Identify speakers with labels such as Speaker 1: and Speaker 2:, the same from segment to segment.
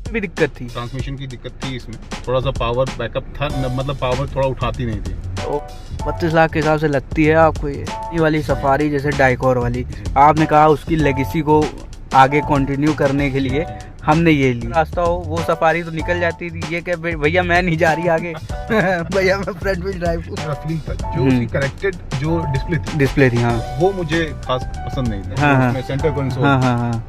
Speaker 1: भी दिक्कत थी,
Speaker 2: ट्रांसमिशन की दिक्कत थी इसमें, थोड़ा सा पावर बैकअप था, मतलब पावर थोड़ा उठाती नहीं थी।
Speaker 1: तो 32 लाख के हिसाब से लगती है आपको ये वाली सफारी, जैसे डाइकोर वाली। आपने कहा उसकी लेगेसी को आगे कंटिन्यू करने के लिए हमने ये ली। रास्ता हो वो सफारी तो निकल जाती थी, ये क्या भैया मैं नहीं जा रही आगे भैया मैं फ्रंट व्हील ड्राइव।
Speaker 2: फीलिंग था जो उसकी करेक्टेड जो डिस्प्ले थी
Speaker 1: हाँ,
Speaker 2: वो मुझे खास पसंद नहीं था।
Speaker 1: हाँ,
Speaker 2: उसमें सेंटर कंसोल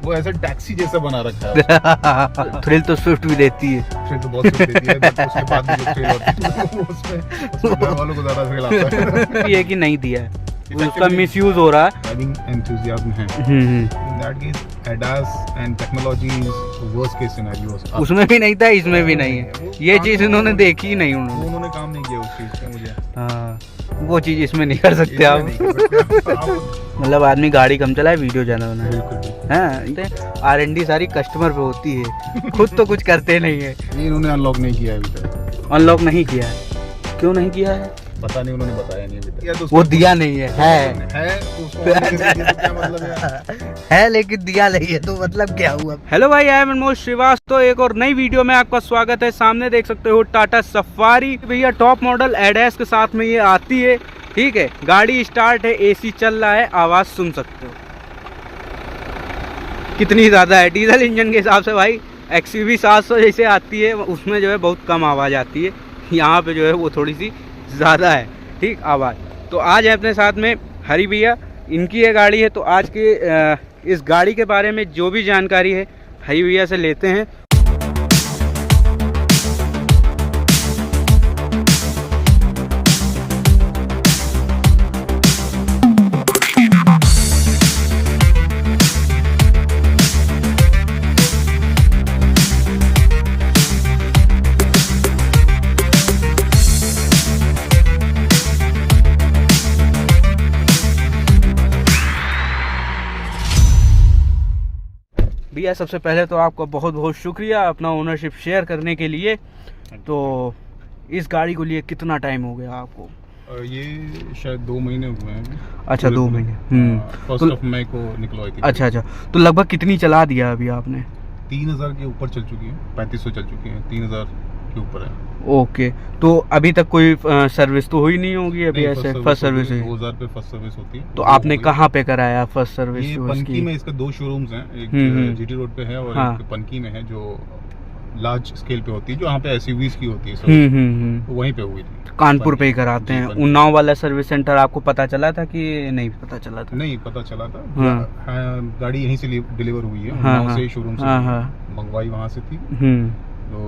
Speaker 2: वो ऐसा टैक्सी जैसा बना रखा है।
Speaker 1: थ्रिल तो स्विफ्ट भी देती है,
Speaker 2: थ्रिल तो बहुत देती है, बट उसके बाद भी जो थ्रिल होती है उसमें घर वालों को ज्यादा थ्रिल आता है।
Speaker 1: ये कि नहीं दिया है, उसका मिसयूज हो रहा है।
Speaker 2: ड्राइविंग एंथुसियाज्म है। That case ADAS and technology worst case scenarios.
Speaker 1: उसमें भी नहीं था, इसमें भी नहीं है। ये चीज उन्होंने देखी ही नहीं,
Speaker 2: उन्होंने काम नहीं किया उस चीज पे। मुझे
Speaker 1: हाँ, वो चीज इसमें नहीं कर सकते आप। मतलब आदमी गाड़ी कम चलाए, वीडियो ज्यादा बनाए। हाँ, R&D सारी कस्टमर पे होती है, खुद तो कुछ करते नहीं है।
Speaker 2: इन्होंने अनलॉक नहीं किया अभी तक।
Speaker 1: अनलॉक नहीं किया है, क्यों नहीं किया है
Speaker 2: पता नहीं, उन्होंने बताया नहीं अभी तक।
Speaker 1: वो दिया नहीं है
Speaker 2: तो उसको क्या मतलब
Speaker 1: है लेकिन दिया नहीं है, तो मतलब क्या हुआ। हेलो भाई, आई एम अनमोल श्रीवास्तव, एक और नई वीडियो में आपका स्वागत है। सामने देख सकते हो टाटा सफारी भैया, टॉप मॉडल ADAS के साथ में ये आती है। ठीक है, गाड़ी स्टार्ट है, AC चल रहा है, आवाज सुन सकते हो कितनी ज्यादा है। डीजल इंजन के हिसाब से भाई XUV 700 जैसे आती है, उसमें जो है बहुत कम आवाज आती है। यहाँ पे जो है वो थोड़ी सी ज़्यादा है, ठीक, आवाज़। तो आज है अपने साथ में हरी भैया, इनकी ये गाड़ी है। तो आज के इस गाड़ी के बारे में जो भी जानकारी है हरी भैया से लेते हैं। भैया सबसे पहले तो आपका बहुत बहुत शुक्रिया अपना ओनरशिप शेयर करने के लिए। तो इस गाड़ी को लिए कितना टाइम हो गया आपको?
Speaker 2: ये शायद 2 महीने हुए हैं।
Speaker 1: अच्छा, 2 महीने।
Speaker 2: फर्स्ट ऑफ मई को निकलवाई थी।
Speaker 1: अच्छा, तो लगभग कितनी चला दिया अभी आपने?
Speaker 2: 3000 के ऊपर चल चुकी है, 3500 चल चुकी है, 3000 के ऊपर है।
Speaker 1: ओके, तो अभी तक कोई सर्विस तो हुई नहीं होगी अभी? ऐसे फर्स्ट सर्विस
Speaker 2: 2000 पे फर्स्ट सर्विस होती है।
Speaker 1: तो आपने कहाँ पे कराया फर्स्ट सर्विस?
Speaker 2: ये पनकी में इसका 2 शोरूम्स हैं, एक GT रोड पे है और एक पनकी में है, जो लार्ज स्केल पे होती है, जो यहाँ पे SUVs की होती है। तो वहीं पे हुई थी।
Speaker 1: कानपुर पे ही कराते हैं। उन्नाव वाला सर्विस सेंटर आपको पता चला था कि नहीं पता चला था?
Speaker 2: नहीं पता चला था। गाड़ी यहीं से डिलीवर हुई है, उन्नाव से शोरूम से मंगवाई, वहाँ से थी। तो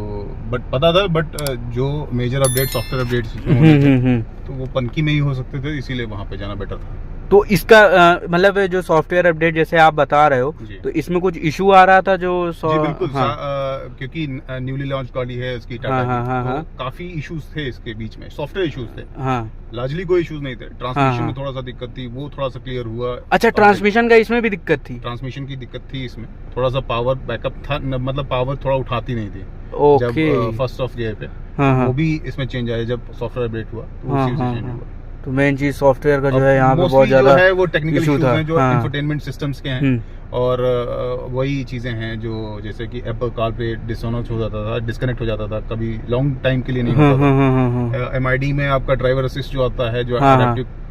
Speaker 2: बट पता था, बट जो मेजर अपडेट, सॉफ्टवेयर अपडेट्स तो वो पनकी में ही हो सकते थे, इसीलिए वहाँ पे जाना बेटर था।
Speaker 1: तो इसका मतलब जो सॉफ्टवेयर अपडेट जैसे आप बता रहे हो, तो इसमें कुछ इशू आ रहा था जो
Speaker 2: जी बिल्कुल। क्योंकि न्यूली लॉन्च गाड़ी है इसकी टाटा तो काफी इश्यूज थे इसके बीच में, सॉफ्टवेयर इश्यूज थे। लार्जली कोई इश्यूज नहीं थे। ट्रांसमिशन में थोड़ा सा दिक्कत थी, वो थोड़ा सा क्लियर हुआ।
Speaker 1: अच्छा, ट्रांसमिशन का इसमें भी दिक्कत थी?
Speaker 2: ट्रांसमिशन की दिक्कत थी इसमें, थोड़ा सा पावर बैकअप था, मतलब पावर थोड़ा उठाती नहीं थी। जब फर्स्ट ऑफ गियर पे वो भी इसमें चेंज आया, जब सॉफ्टवेयर अपडेट हुआ तो उसी से चेंज हुआ।
Speaker 1: तो मेन चीज सॉफ्टवेयर का जो है यहाँ पे बहुत ज्यादा
Speaker 2: है, वो टेक्निकल इश्यूज हैं जो इंफोटेनमेंट सिस्टम्स के हैं। और वही चीजें हैं जो जैसे कि एप्पल कार पे डिसकनेक्ट हो जाता था, कभी लॉन्ग टाइम के लिए नहीं होता था। MID में आपका ड्राइवर असिस्ट जो आता है, जो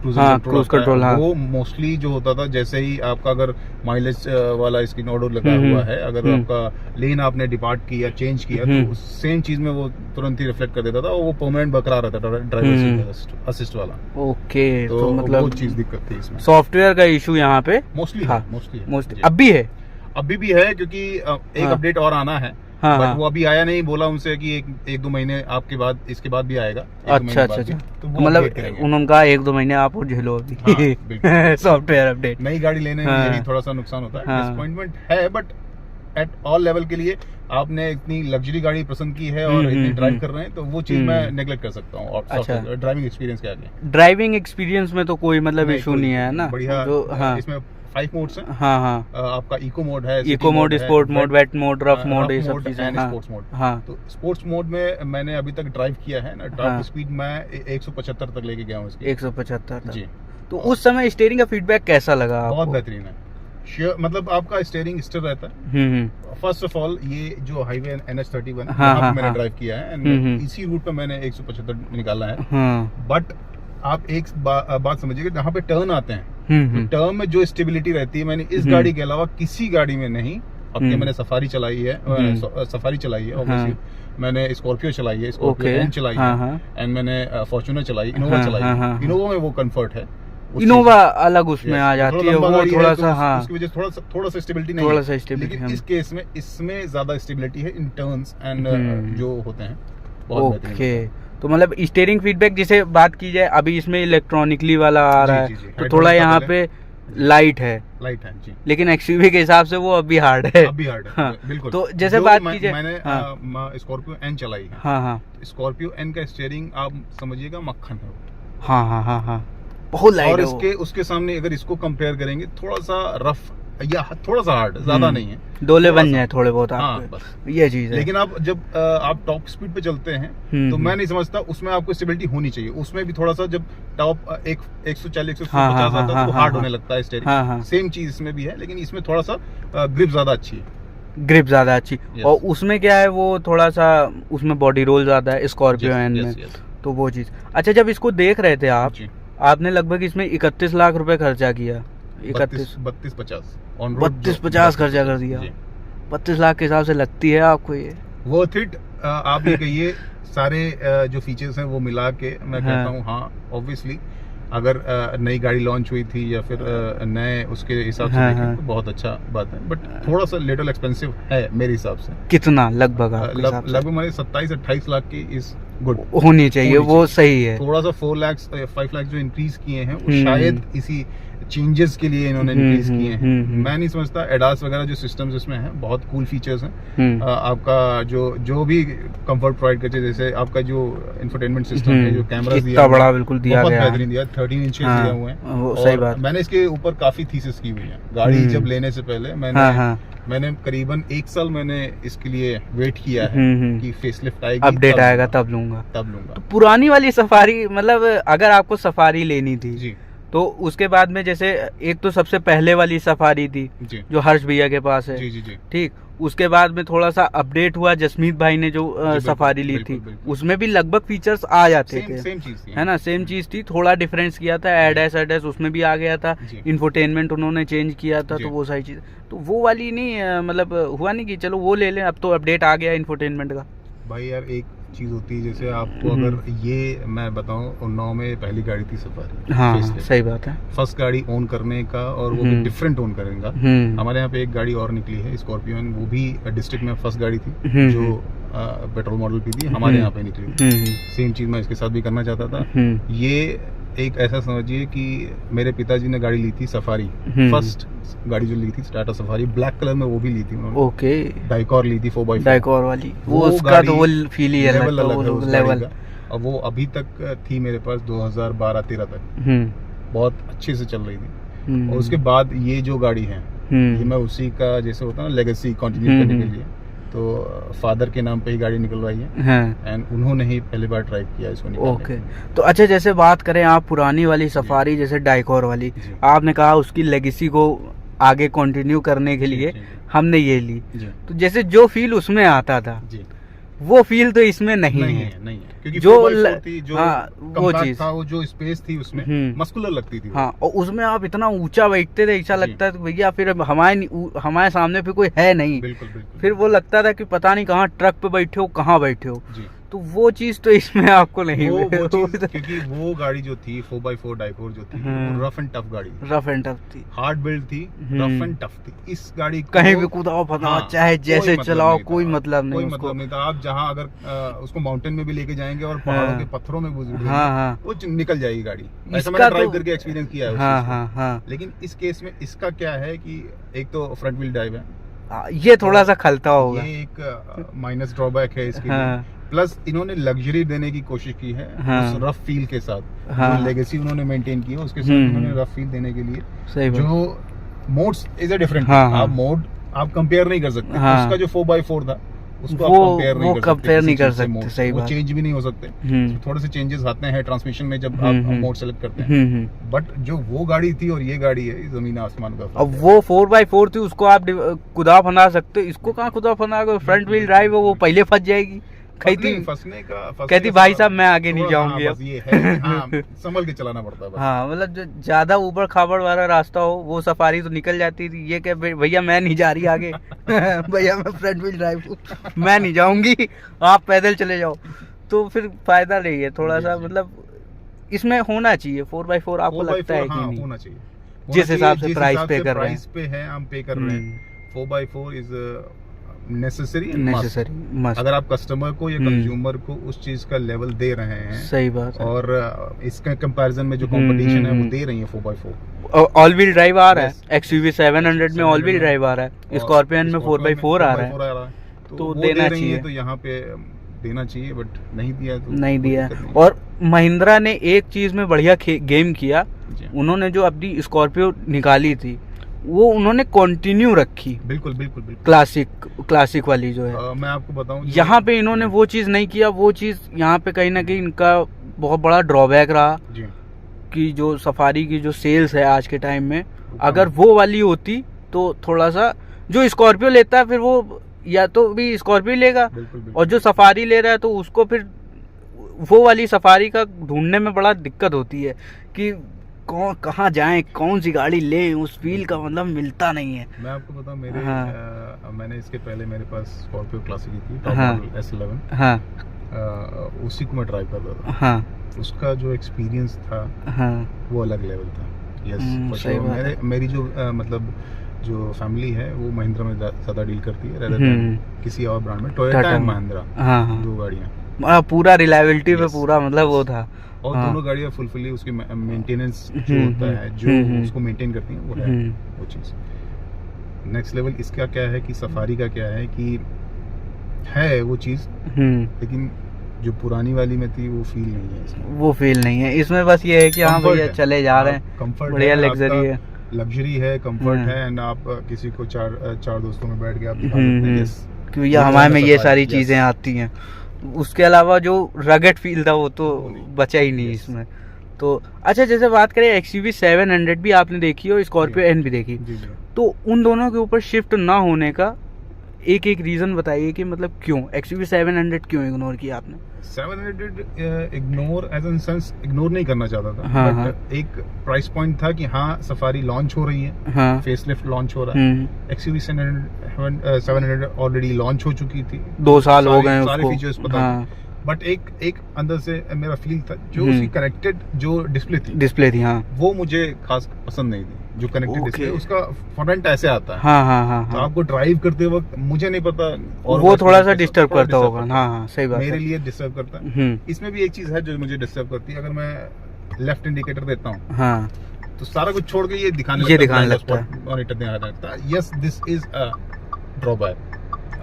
Speaker 2: क्रूज कंट्रोल, वो मोस्टली जो होता था, जैसे ही आपका अगर माइलेज वाला स्क्रीन ऑर्डर लगा हुआ है, अगर आपका लेन आपने डिपार्ट किया, चेंज किया, तो सेम चीज में वो तुरंत ही रिफ्लेक्ट कर देता था, और वो परमानेंट बरकरार रहता था ड्राइवर असिस्ट वाला।
Speaker 1: ओके, तो मतलब
Speaker 2: वो चीज दिक्कत थी इसमें,
Speaker 1: सॉफ्टवेयर का इशू यहाँ पे
Speaker 2: मोस्टली
Speaker 1: अभी है।
Speaker 2: अभी भी है, क्योंकि एक अपडेट और आना है। बट वो अभी आया नहीं, बोला उनसे कि एक 2 महीने आपके बाद, इसके बाद भी आएगा।
Speaker 1: अच्छा, तो मतलब उन्होंने कहा 1-2 महीने आप और झेलो अभी सॉफ्टवेयर अपडेट।
Speaker 2: नई गाड़ी लेने में यही थोड़ा सा नुकसान होता है, डिसअपॉइंटमेंट है। बट एट ऑल लेवल के लिए आपने इतनी लग्जरी गाड़ी पसंद की है और इतनी ड्राइव कर रहे हैं, तो वो चीज मैं नेग्लेक्ट कर सकता हूँ। और ड्राइविंग एक्सपीरियंस के आगे,
Speaker 1: ड्राइविंग एक्सपीरियंस में तो कोई मतलब इशू नहीं है ना?
Speaker 2: बढ़िया। इसमें 5 मोड्स हैं। आपका इको मोड है,
Speaker 1: eco mode, sport mode, wet mode, rough mode, ये सब चीजें।
Speaker 2: Sports mode. तो स्पोर्ट्स मोड में मैंने अभी तक ड्राइव किया है ना, टॉप स्पीड मैं 175 तक लेके गया हूँ इसकी।
Speaker 1: 175
Speaker 2: जी।
Speaker 1: तो उस समय स्टीयरिंग का फीडबैक कैसा लगा आपको?
Speaker 2: बहुत बेहतरीन है। श्योर, मतलब आपका स्टीयरिंग स्टिर रहता है। फर्स्ट ऑफ ऑल ये जो हाईवे NH31 मैंने ड्राइव किया है एंड इसी रूट पे मैंने 175 निकाला है। बट आप एक बात समझिएगा, जहाँ पे टर्न आते हैं टर्न में जो स्टेबिलिटी रहती है मैंने इस गाड़ी के अलावा किसी गाड़ी में नहीं। अब मैंने सफारी चलाई है, ऑब्वियसली मैंने स्कॉर्पियो चलाई है, स्कॉर्पियो चलाई है एंड मैंने फॉर्च्यूनर चलाई, इनोवा चलाई है। इनोवा में वो कंफर्ट है,
Speaker 1: इनोवा अलग उसमें आ जाती है, वो थोड़ा सा
Speaker 2: उसकी वजह से थोड़ा सा स्टेबिलिटी नहीं है, लेकिन इस केस में इसमें ज्यादा स्टेबिलिटी है इन टर्न्स एंड जो होते हैं बहुत बेहतरीन।
Speaker 1: ओके, तो मतलब स्टीयरिंग फीडबैक जिसे बात की जाए, अभी इसमें इलेक्ट्रॉनिकली वाला आ रहा है तो थोड़ा यहाँ पे लाइट है
Speaker 2: जी,
Speaker 1: लेकिन एक्सयूवी के हिसाब से वो अभी हार्ड है।
Speaker 2: हाँ, बिल्कुल।
Speaker 1: तो जैसे बात की जाए,
Speaker 2: मैंने स्कॉर्पियो एन चलाई है।
Speaker 1: हाँ,
Speaker 2: स्कॉर्पियो एन का स्टीयरिंग आप समझिएगा मक्खन है।
Speaker 1: हाँ, बहुत लाइट है।
Speaker 2: और उसके सामने अगर इसको कंपेयर करेंगे थोड़ा सा रफ या थोड़ा सा हार्ड, ज्यादा नहीं है,
Speaker 1: डोले बन जाए थोड़े बहुत।
Speaker 2: हाँ, बस
Speaker 1: ये चीज है।
Speaker 2: लेकिन आप जब आप टॉप स्पीड पे चलते हैं तो मैं नहीं समझता उसमें आपको स्टेबिलिटी होनी चाहिए। उसमें भी थोड़ा सा जब टॉप 140-150 आता है तो हार्ड होने लगता है स्टीयरिंग। सेम चीज इसमें भी है, लेकिन इसमें थोड़ा सा ग्रिप ज्यादा अच्छी है।
Speaker 1: ग्रिप ज्यादा अच्छी। और उसमें क्या है, वो थोड़ा सा उसमें बॉडी रोल ज्यादा है स्कॉर्पियो एन में, तो वो चीज। अच्छा, जब इसको देख रहे थे आपने लगभग इसमें 31 लाख रुपए खर्चा किया। 32-50 खर्चा कर दिया। 32 लाख के हिसाब से लगती है आपको ये
Speaker 2: वर्थ इट? आप ये कहिए सारे जो फीचर्स हैं वो मिला के मैं कहता हूँ हाँ, ऑब्वियसली अगर नई गाड़ी लॉन्च हुई थी या फिर नए उसके हिसाब से देखें तो बहुत अच्छा बात है, बट थोड़ा सा लिटिल एक्सपेंसिव है मेरे हिसाब से।
Speaker 1: कितना लगभग
Speaker 2: मैंने 27-28 लाख की इस गुड
Speaker 1: होनी चाहिए, वो सही है।
Speaker 2: थोड़ा सा 5 लाख जो इंक्रीज किए हैं वो शायद इसी चेंजेस के लिए इन्होंने इंक्रीज किए हैं। मैं नहीं समझता एडास वगैरह जो सिस्टम्स इसमें हैं बहुत कूल फीचर्स हैं। आपका जो भी कंफर्ट प्रोवाइड करते हैं, जैसे आपका जो इंफोटेनमेंट सिस्टम है, जो कैमरास दिया
Speaker 1: बड़ा बिल्कुल दिया
Speaker 2: बहुत बेहतरीन दिया, 13 इंचेस दिए हुए हैं।
Speaker 1: सही बात।
Speaker 2: मैंने इसके ऊपर काफी थीसिस की हुई है गाड़ी जब लेने से पहले। मैंने करीबन 1 साल मैंने इसके लिए वेट किया है कि फेसलिफ्ट आएगी,
Speaker 1: अपडेट आएगा तब लूंगा।
Speaker 2: तो
Speaker 1: पुरानी वाली सफारी, मतलब अगर आपको सफारी लेनी थी जी, तो उसके बाद में जैसे एक तो सबसे पहले वाली सफारी थी जो हर्ष भैया के पास है, ठीक। उसके बाद में थोड़ा सा अपडेट हुआ, जसमीत भाई ने जो सफारी ली थी उसमें भी लगभग फीचर्स आ जाते थे,
Speaker 2: सेम चीज
Speaker 1: है ना, सेम चीज थी। थोड़ा डिफरेंस किया था, एडएस उसमें भी आ गया था, इंफोटेनमेंट उन्होंने चेंज किया था, तो वो सारी चीज। तो वो वाली नहीं, मतलब हुआ नहीं कि चलो वो ले लें, अब तो अपडेट आ गया इंफोटेनमेंट का।
Speaker 2: भाई यार एक चीज होती है, जैसे आपको अगर ये मैं बताऊं, उन्नाव में पहली गाड़ी थी सफारी।
Speaker 1: हाँ, सही बात है।
Speaker 2: फर्स्ट गाड़ी ओन करने का, और वो भी डिफरेंट ओन करेगा। हमारे यहाँ पे एक गाड़ी और निकली है स्कॉर्पियो, वो भी डिस्ट्रिक्ट में फर्स्ट गाड़ी थी जो पेट्रोल मॉडल की थी, हमारे यहाँ पे निकली। सेम चीज मैं इसके साथ भी करना चाहता था। ये एक ऐसा समझिए कि मेरे पिताजी ने गाड़ी ली थी सफारी, फर्स्ट गाड़ी जो ली थी टाटा सफारी, ब्लैक कलर में वो भी ली थी उन्होंने।
Speaker 1: ओके,
Speaker 2: डाइकॉर ली थी 4x4
Speaker 1: डाइकॉर वाली, वो उसका तो वो फील ही अलग है, लेवल।
Speaker 2: और वो अभी तक थी मेरे पास 2012-13 तक, बहुत अच्छे से चल रही थी। और उसके बाद ये जो गाड़ी है ये मैं उसी का, जैसे होता है ना, लेगेसी कंटिन्यू करने के लिए, तो फादर के नाम पे ही गाड़ी निकलवाई है एंड उन्होंने ही पहली बार ड्राइव किया इसको।
Speaker 1: ओके, तो अच्छा, जैसे बात करें आप पुरानी वाली सफारी, जैसे डाइकॉर वाली, आपने कहा उसकी लेगेसी को आगे कंटिन्यू करने के लिए हमने ये ली, तो जैसे जो फील उसमें आता था वो फील तो इसमें नहीं है,
Speaker 2: क्योंकि
Speaker 1: जो
Speaker 2: वो चीज था, वो जो स्पेस थी उसमें मस्कुलर लगती थी।
Speaker 1: हाँ, और उसमें आप इतना ऊंचा बैठते थे, ऐसा लगता है भैया फिर हमारे सामने फिर कोई है नहीं।
Speaker 2: बिल्कुल।
Speaker 1: फिर वो लगता था कि पता नहीं कहाँ ट्रक पे बैठे हो, कहाँ बैठे हो। तो वो चीज तो इसमें आपको नहीं
Speaker 2: क्योंकि वो गाड़ी जो थी 4x4 डाइकोर जो थी, रफ एंड टफ गाड़ी,
Speaker 1: रफ एंड टफ थी,
Speaker 2: हार्ड बिल्ड थी, रफ एंड टफ थी। इस गाड़ी को
Speaker 1: कहीं भी कूदाओ फंसाओ, चाहे जैसे चलाओ, कोई मतलब नहीं
Speaker 2: था। आप जहाँ अगर उसको माउंटेन में भी लेके जाएंगे और पहाड़ों के पत्थरों में वो निकल जाएगी गाड़ी। ऐसा मैंने ड्राइव करके एक्सपीरियंस किया है। लेकिन इस केस में इसका क्या है कि एक तो फ्रंट व्हील ड्राइव है,
Speaker 1: ये थोड़ा सा खलता होगा,
Speaker 2: ये एक माइनस ड्रॉबैक है इसके लिए। प्लस इन्होंने लग्जरी देने की कोशिश की है उस रफ फील के साथ, जो लेगेसी उन्होंने मेंटेन की है उसके साथ इन्होंने रफ फील देने के लिए जो मोड्स इज अ डिफरेंट। आप मोड आप कंपेयर नहीं कर सकते। उसका जो 4x4 था उसको
Speaker 1: वो
Speaker 2: आप
Speaker 1: कंपेयर नहीं कर
Speaker 2: किसी चीज से
Speaker 1: सकते,
Speaker 2: मोड।
Speaker 1: सही
Speaker 2: वो
Speaker 1: बात।
Speaker 2: चेंज भी नहीं हो सकते। थोड़े से चेंजेस आते हैं ट्रांसमिशन में जब आप मोड सेलेक्ट करते हैं, बट जो वो गाड़ी थी और ये गाड़ी है, जमीन आसमान का फर्क
Speaker 1: अब
Speaker 2: है।
Speaker 1: वो 4x4 थी, उसको आप खुदा फना सकते हो, इसको कहाँ खुदा फना कर, फ्रंट व्हील ड्राइव है, वो पहले फंस जाएगी।
Speaker 2: फंसने का
Speaker 1: कहती भाई साहब मैं आगे नहीं जाऊंगी
Speaker 2: अब ये है संभल के चलाना पड़ता है बस।
Speaker 1: हाँ, मतलब जो ज्यादा ऊबड़ खाबड़ वाला रास्ता हो, वो सफारी तो निकल जाती थी। ये क्या भैया मैं नहीं जा रही आगे भैया मैं फ्रंट व्हील ड्राइव हूँ, मैं नहीं जाऊंगी, आप पैदल चले जाओ। तो फिर फायदा नहीं है थोड़ा सा, मतलब इसमें होना चाहिए 4x4। आपको लगता है कि नहीं
Speaker 2: होना चाहिए,
Speaker 1: जिस हिसाब से प्राइस पे कर रहे हैं,
Speaker 2: प्राइस पे है हम पे कर रहे हैं। 4x4 is necessary
Speaker 1: must.
Speaker 2: अगर आप कस्टमर को या कंज्यूमर को उस चीज का लेवल दे रहे हैं,
Speaker 1: सही बात है।
Speaker 2: और इसके कंपैरिजन में जो कंपटीशन है वो दे रही है 4x4।
Speaker 1: ऑल व्हील ड्राइव आ रहा है, XUV 700 में ऑल व्हील ड्राइव आ रहा है, स्कॉर्पियन में 4x4 आ रहा है, तो देना चाहिए।
Speaker 2: तो यहाँ पे देना चाहिए, बट नहीं दिया तो
Speaker 1: नहीं दिया। और महिंद्रा ने एक चीज में बढ़िया गेम किया, उन्होंने जो अपनी स्कॉर्पियो निकाली थी वो उन्होंने कंटिन्यू रखी।
Speaker 2: बिल्कुल।
Speaker 1: क्लासिक वाली जो है,
Speaker 2: मैं आपको बताऊं,
Speaker 1: यहाँ पे इन्होंने वो चीज नहीं किया। वो चीज यहाँ पे कहीं ना कहीं इनका बहुत बड़ा ड्रॉबैक रहा
Speaker 2: जी।
Speaker 1: कि जो सफारी की जो सेल्स है आज के टाइम में, अगर वो वाली होती तो थोड़ा सा, जो स्कॉर्पियो लेता है फिर वो या तो भी स्कॉर्पियो लेगा,
Speaker 2: बिल्कुल।
Speaker 1: और जो सफारी ले रहा है तो उसको फिर वो वाली सफारी का ढूंढने में बड़ा दिक्कत होती है कि कहाँ जाएं, कौन सी गाड़ी लें, उस फील का मतलब मिलता नहीं है।
Speaker 2: मैं आपको बताऊं, मैंने इसके पहले मेरे पास स्कॉर्पियो क्लासिक थी, टॉप मॉडल S11।
Speaker 1: हाँ,
Speaker 2: उसी को मैं ड्राइव करता था।
Speaker 1: हाँ,
Speaker 2: उसका जो एक्सपीरियंस था,
Speaker 1: हाँ,
Speaker 2: वो अलग लेवल था। यस, मेरी जो मतलब जो फैमिली है वो महिंद्रा में ज्यादा डील करती है rather than किसी और ब्रांड में। टोयोटा एंड महिंद्रा, दो गाड़ियाँ,
Speaker 1: पूरा रिलायबिलिटी पे पूरा मतलब वो था।
Speaker 2: और दोनों गाड़ियाँ फुलफिली उसकी मेंटेनेंस जो होता है, जो उसको मेंटेन करती हैं, वो है वो चीज़। नेक्स्ट लेवल इसका क्या है कि सफारी का क्या है कि है वो चीज़, लेकिन जो पुरानी वाली में थी वो फील नहीं है इसमें।
Speaker 1: वो फील नहीं है इसमें। बस ये है कि हाँ भैया चले जा रहे हैं,
Speaker 2: कंफर्ट,
Speaker 1: बढ़िया लग्जरी है,
Speaker 2: लग्जरी है, कंफर्ट है, एंड आप किसी को चार दोस्तों में बैठ के आप दिखा सकते हैं यस
Speaker 1: कि भैया हमारे में ये सारी चीजें आती हैं। उसके अलावा जो रगड फील था वो तो बचा ही नहीं इसमें। तो अच्छा, जैसे बात करें XUV 700 भी आपने देखी और स्कॉर्पियो N भी देखी, तो उन दोनों के ऊपर शिफ्ट ना होने का एक रीजन बताइए कि मतलब क्यों XUV 700 क्यों इग्नोर किया आपने?
Speaker 2: 700 ignore as an sense ignore नहीं करना चाहता था, बट एक प्राइस पॉइंट था कि हाँ सफारी लॉन्च हो रही है, फेसलिफ्ट लॉन्च हो रहा है। XUV 700 ऑलरेडी लॉन्च हो चुकी थी,
Speaker 1: 2 साल हो गए
Speaker 2: सारे फीचर्स पता थे, बट एक अंदर से मेरा फील था जो उसकी कनेक्टेड जो डिस्प्ले थी हाँ, वो मुझे खास पसंद नहीं थी। जो कनेक्टेड डिस्प्ले उसका फ्रंट ऐसे आता है, हाँ, तो आपको ड्राइव करते वक्त मुझे नहीं पता, और वो थोड़ा सा डिस्टर्ब करता होगा। हाँ, सही बात, मेरे लिए डिस्टर्ब करता है। इसमें भी एक चीज है जो मुझे डिस्टर्ब करती है, अगर मैं लेफ्ट इंडिकेटर देता हूँ हाँ, तो सारा कुछ छोड़ के ये दिखाने लगता है, मॉनिटर दिखाने लगता है। Yes, this is a drawback.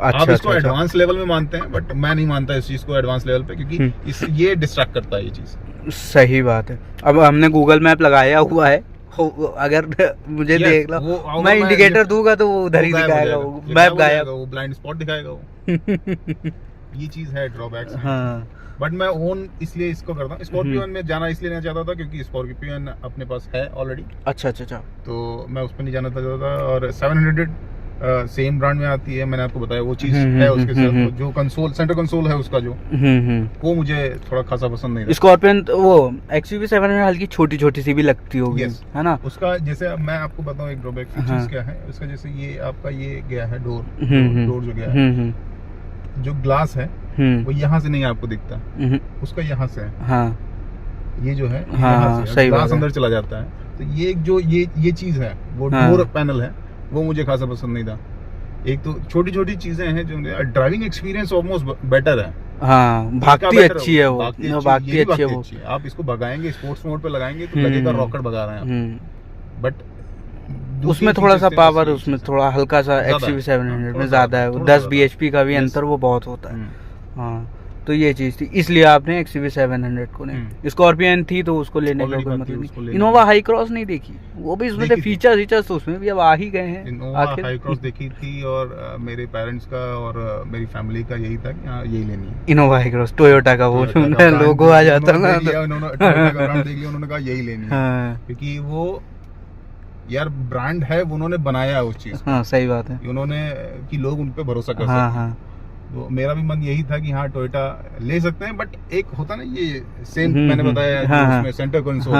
Speaker 2: आप इसको एडवांस लेवल में मानते हैं, बट मैं नहीं मानता इस चीज को एडवांस लेवल पे, क्योंकि ये डिस्ट्रैक्ट करता है ये चीज। सही बात है। अब हमने गूगल मैप लगाया हुआ है, अगर मुझे देख लो, मैं इंडिकेटर दूंगा तो वो उधर ही दिखाएगा, वो मैप गायब, वो ब्लाइंड स्पॉट दिखाएगा वो ये चीज है ड्रॉबैक्स। हाँ, बट मैं ओन इसलिए इसको करता हूँ। स्कॉर्पियन में जाना इसलिए नहीं चाहता था क्योंकि स्कॉर्पियन अपने पास है ऑलरेडी। अच्छा, तो मैं उस पर नहीं जाना चाहता था। और 700 सेम ब्रांड में आती है, मैंने आपको बताया वो चीज है उसके साथ। जो कंसोल, सेंटर कंसोल है उसका जो वो मुझे थोड़ा खासा पसंद नहीं था। स्कॉर्पियन वो XUV 700 हल्की छोटी सी भी लगती होगी, है ना उसका। जैसे मैं आपको बताऊं एक ड्रॉबैक चीज क्या है उसका, जैसे ये आपका ये गया है डोर जो गया है, जो ग्लास है वो यहाँ से नहीं आपको दिखता, उसका यहाँ से है। ये जो है ग्लास अंदर चला जाता है, तो ये जो ये चीज है वो डोर पैनल है, वो मुझे खासा पसंद नहीं था। एक तो छोटी चीजें हैं जो ड्राइविंग एक्सपीरियंस ऑलमोस्ट बेटर है। हाँ, भागती अच्छी है वो, भागती अच्छी है वो। आप इसको भगाएंगे, स्पोर्ट्स मोड पे लगाएंगे तो लगेगा रॉकेट भगा रहे हैं, बट उसमें थोड़ा सा पावर, उसमें थोड़ा हल्का सा XUV 700 में ज्यादा है। 10 bhp का भी अंतर वो बहुत होता है। हाँ,
Speaker 1: तो ये चीज़ थी, इसलिए आपने XUV 700 को नहीं, स्कॉर्पियन थी तो उसको लेने का कोई मतलब नहीं। इनोवा हाई क्रॉस नहीं देखी, वो भी इसमें फीचर्स तो उसमें भी अब आ ही गए हैं।
Speaker 2: इनोवा हाई क्रॉस देखी थी और मेरे पेरेंट्स का और मेरी फैमिली का यही था कि हाँ यही लेनी है, इनोवा हाई क्रॉस। टोयोटा का वो लोगो आ जाता ना, उन्होंने कहा यही लेनी है, क्योंकि वो यार ब्रांड है, उन्होंने बनाया है उस चीज।
Speaker 1: हाँ सही बात है,
Speaker 2: उन्होंने कि लोग उन पे भरोसा कर सकें। तो मेरा भी मन यही था कि हाँ टोयोटा ले सकते हैं, बट एक होता ना ये सेम मैंने बताया उसमें सेंटर कंसोल,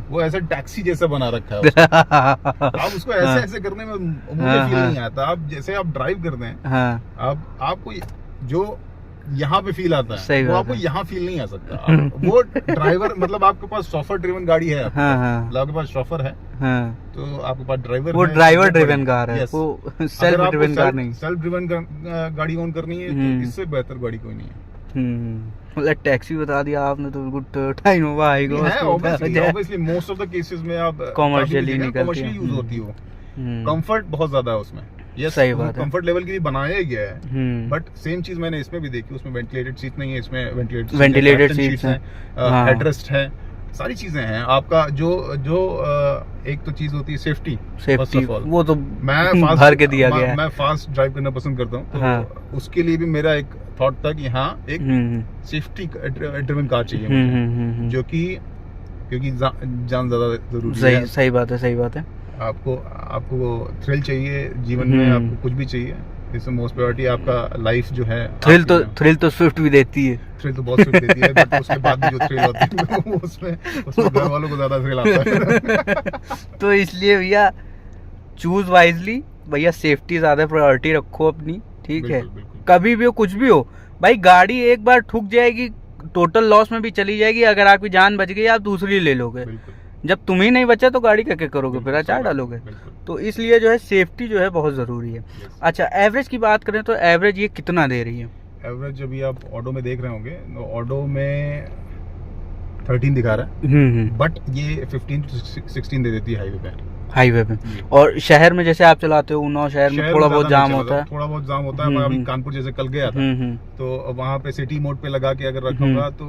Speaker 2: वो ऐसा टैक्सी जैसा बना रखा है आप उसको ऐसे ऐसे करने में मुझे फील नहीं आता। आप जैसे आप ड्राइव करते हैं, आपको जो यहाँ पे फील आता है वो आपको यहाँ फील नहीं आ सकता। वो ड्राइवर मतलब आपके पास शॉफर ड्रिवन गाड़ी है, आपके पास शॉफर है, तो आपके पास ड्राइवर,
Speaker 1: वो ड्राइवर ड्रिवन कार है, वो सेल्फ ड्रिवन कार नहीं।
Speaker 2: सेल्फ ड्रिवन गाड़ी ऑन करनी है तो इससे बेहतर गाड़ी कोई नहीं है।
Speaker 1: मतलब टैक्सी बता दिया आपने तो बिल्कुल Toyota Innova I go.
Speaker 2: Obviously most of the cases में आप
Speaker 1: कमर्शियली
Speaker 2: यूज होती हो, कंफर्ट बहुत ज्यादा है उसमें।
Speaker 1: ये सही बात है,
Speaker 2: कंफर्ट लेवल के लिए बनाया ही गया है, बट सेम चीज मैंने इसमें भी देखी, उसमें वेंटिलेटेड सीट नहीं है, इसमें
Speaker 1: वेंटिलेटेड सीट्स हैं,
Speaker 2: हेडरेस्ट है, सारी चीजें हैं। आपका जो एक तो चीज होती है सेफ्टी,
Speaker 1: वो तो मैं भर के दिया गया है।
Speaker 2: मैं फास्ट ड्राइव करना पसंद करता हूँ, तो उसके लिए भी मेरा एक थॉट था कि हाँ एक सेफ्टी ड्रिवन कार चाहिए, जो कि क्योंकि जान ज्यादा जरूरी है।
Speaker 1: सही बात है, सही बात है।
Speaker 2: आपको थ्रिल चाहिए जीवन में, आपको कुछ भी चाहिए, इसमें मोस्ट प्रायोरिटी आपका लाइफ जो है।
Speaker 1: थ्रिल तो स्विफ्ट भी देती है,
Speaker 2: थ्रिल तो बहुत स्विफ्ट देती है, बट उसके बाद भी जो थ्रिल होती है उसमें घर वालों को ज्यादा थ्रिल आता है।
Speaker 1: तो इसलिए भैया चूज वाइजली, भैया सेफ्टी ज्यादा प्रायोरिटी रखो अपनी, ठीक है। कभी भी हो कुछ भी हो भाई, गाड़ी एक बार ठुक जाएगी, टोटल लॉस में भी चली जाएगी, अगर आपकी जान बच गई आप दूसरी ले लोगे, जब तुम ही नहीं बचा तो गाड़ी क्या करोगे, फिर अचार डालोगे। तो इसलिए जो है सेफ्टी जो है बहुत जरूरी है। अच्छा, एवरेज की बात करें तो एवरेज ये कितना दे रही है?
Speaker 2: एवरेज अभी आप ऑडो में देख रहे होंगे, ऑडो में 13 दिखा रहा है, बट ये 15 to 16 दे देती है हाईवे पे।
Speaker 1: और शहर में जैसे आप चलाते हो, उन्नाव शहर में थोड़ा बहुत जाम होता है,
Speaker 2: थोड़ा बहुत जाम होता है। मैं अभी कानपुर जैसे कल गया था, तो वहाँ पे सिटी मोड पे लगा के अगर रखूंगा तो